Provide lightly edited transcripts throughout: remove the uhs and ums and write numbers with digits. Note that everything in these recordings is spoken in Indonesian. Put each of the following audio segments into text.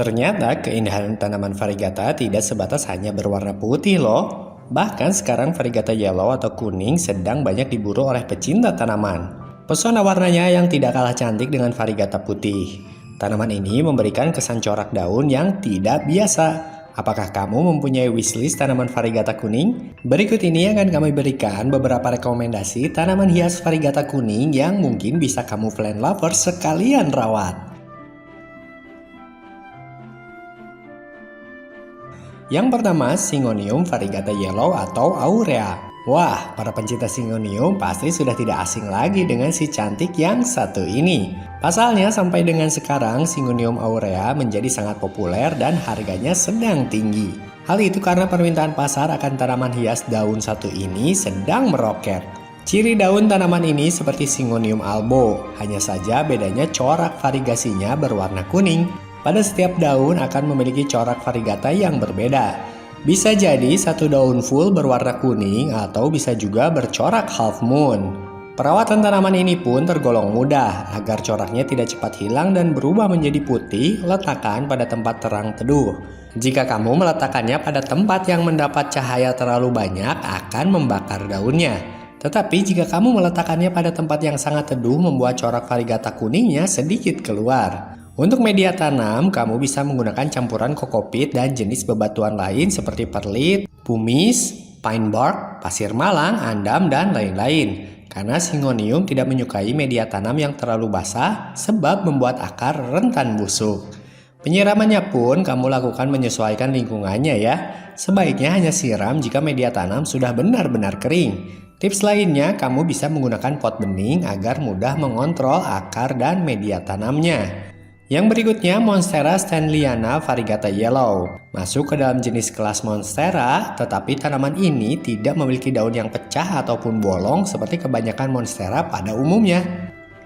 Ternyata keindahan tanaman varigata tidak sebatas hanya berwarna putih loh. Bahkan sekarang varigata yellow atau kuning sedang banyak diburu oleh pecinta tanaman. Pesona warnanya yang tidak kalah cantik dengan varigata putih. Tanaman ini memberikan kesan corak daun yang tidak biasa. Apakah kamu mempunyai wishlist tanaman varigata kuning? Berikut ini akan kami berikan beberapa rekomendasi tanaman hias varigata kuning yang mungkin bisa kamu plant lovers sekalian rawat. Yang pertama, Syngonium variegata yellow atau aurea. Wah, para pencinta Syngonium pasti sudah tidak asing lagi dengan si cantik yang satu ini. Pasalnya sampai dengan sekarang Syngonium aurea menjadi sangat populer dan harganya sedang tinggi. Hal itu karena permintaan pasar akan tanaman hias daun satu ini sedang meroket. Ciri daun tanaman ini seperti Syngonium albo, hanya saja bedanya corak variegasinya berwarna kuning. Pada setiap daun akan memiliki corak varigata yang berbeda. Bisa jadi satu daun full berwarna kuning atau bisa juga bercorak half moon. Perawatan tanaman ini pun tergolong mudah. Agar coraknya tidak cepat hilang dan berubah menjadi putih, letakkan pada tempat terang teduh. Jika kamu meletakkannya pada tempat yang mendapat cahaya terlalu banyak, akan membakar daunnya. Tetapi jika kamu meletakkannya pada tempat yang sangat teduh, membuat corak varigata kuningnya sedikit keluar. Untuk media tanam, kamu bisa menggunakan campuran kokopit dan jenis bebatuan lain seperti perlit, pumice, pine bark, pasir malang, andam, dan lain-lain. Karena Syngonium tidak menyukai media tanam yang terlalu basah sebab membuat akar rentan busuk. Penyiramannya pun kamu lakukan menyesuaikan lingkungannya ya. Sebaiknya hanya siram jika media tanam sudah benar-benar kering. Tips lainnya, kamu bisa menggunakan pot bening agar mudah mengontrol akar dan media tanamnya. Yang berikutnya Monstera stanleyana variegata yellow. Masuk ke dalam jenis kelas Monstera, tetapi tanaman ini tidak memiliki daun yang pecah ataupun bolong seperti kebanyakan Monstera pada umumnya.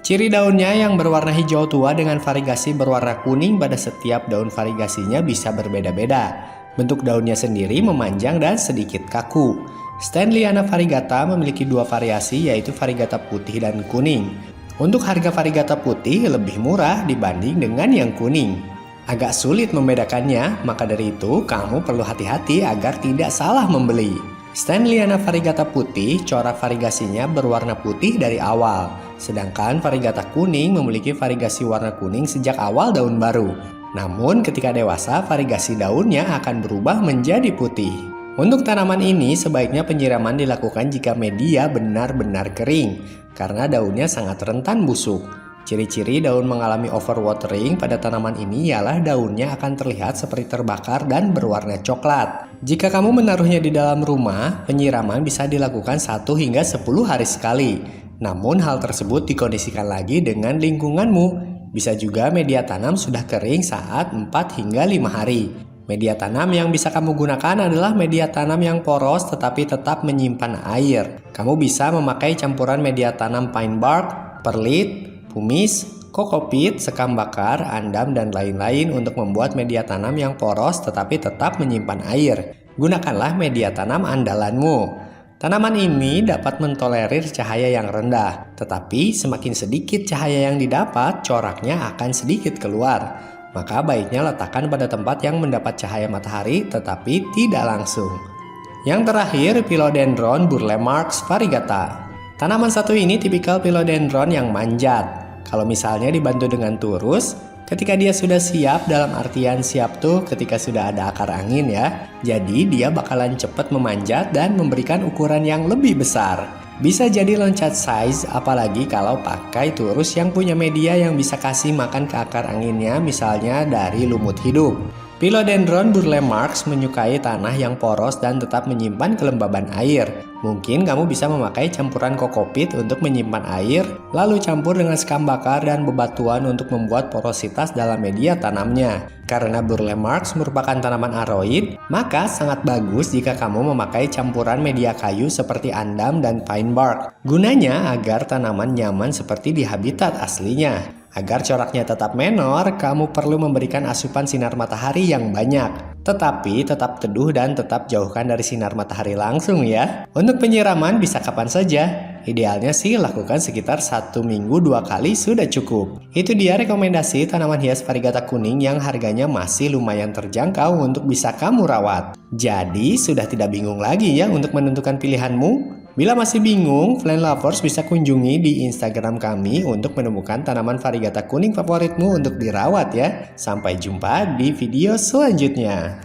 Ciri daunnya yang berwarna hijau tua dengan variegasi berwarna kuning pada setiap daun variegasinya bisa berbeda-beda. Bentuk daunnya sendiri memanjang dan sedikit kaku. Stanleyana variegata memiliki dua variasi yaitu variegata putih dan kuning. Untuk harga varigata putih lebih murah dibanding dengan yang kuning. Agak sulit membedakannya, maka dari itu kamu perlu hati-hati agar tidak salah membeli. Stanleyana variegata putih, corak variegasinya berwarna putih dari awal. Sedangkan varigata kuning memiliki variegasi warna kuning sejak awal daun baru. Namun ketika dewasa, variegasi daunnya akan berubah menjadi putih. Untuk tanaman ini sebaiknya penyiraman dilakukan jika media benar-benar kering, karena daunnya sangat rentan busuk. Ciri-ciri daun mengalami overwatering pada tanaman ini ialah daunnya akan terlihat seperti terbakar dan berwarna coklat. Jika kamu menaruhnya di dalam rumah, penyiraman bisa dilakukan 1 hingga 10 hari sekali. Namun hal tersebut dikondisikan lagi dengan lingkunganmu. Bisa juga media tanam sudah kering saat 4 hingga 5 hari. Media tanam yang bisa kamu gunakan adalah media tanam yang poros tetapi tetap menyimpan air. Kamu bisa memakai campuran media tanam pine bark, perlit, pumice, kokopit, sekam bakar, andam, dan lain-lain untuk membuat media tanam yang poros tetapi tetap menyimpan air. Gunakanlah media tanam andalanmu. Tanaman ini dapat mentolerir cahaya yang rendah, tetapi semakin sedikit cahaya yang didapat, coraknya akan sedikit keluar. Maka baiknya letakkan pada tempat yang mendapat cahaya matahari tetapi tidak langsung. Yang terakhir, Philodendron burle marx variegata. Tanaman satu ini tipikal Philodendron yang manjat. Kalau misalnya dibantu dengan turus, ketika dia sudah siap, dalam artian siap tuh ketika sudah ada akar angin ya. Jadi dia bakalan cepat memanjat dan memberikan ukuran yang lebih besar. Bisa jadi loncat size, apalagi kalau pakai turus yang punya media yang bisa kasih makan ke akar anginnya, misalnya dari lumut hidup. Philodendron burle marx menyukai tanah yang poros dan tetap menyimpan kelembaban air. Mungkin kamu bisa memakai campuran kokopit untuk menyimpan air, lalu campur dengan sekam bakar dan bebatuan untuk membuat porositas dalam media tanamnya. Karena burle marx merupakan tanaman aroid, maka sangat bagus jika kamu memakai campuran media kayu seperti andam dan pine bark. Gunanya agar tanaman nyaman seperti di habitat aslinya. Agar coraknya tetap menor, kamu perlu memberikan asupan sinar matahari yang banyak. Tetapi tetap teduh dan tetap jauhkan dari sinar matahari langsung ya. Untuk penyiraman bisa kapan saja. Idealnya sih lakukan sekitar 1 minggu 2 kali sudah cukup. Itu dia rekomendasi tanaman hias varigata kuning yang harganya masih lumayan terjangkau untuk bisa kamu rawat. Jadi sudah tidak bingung lagi ya untuk menentukan pilihanmu? Bila masih bingung, plant lovers bisa kunjungi di Instagram kami untuk menemukan tanaman varigata kuning favoritmu untuk dirawat ya. Sampai jumpa di video selanjutnya.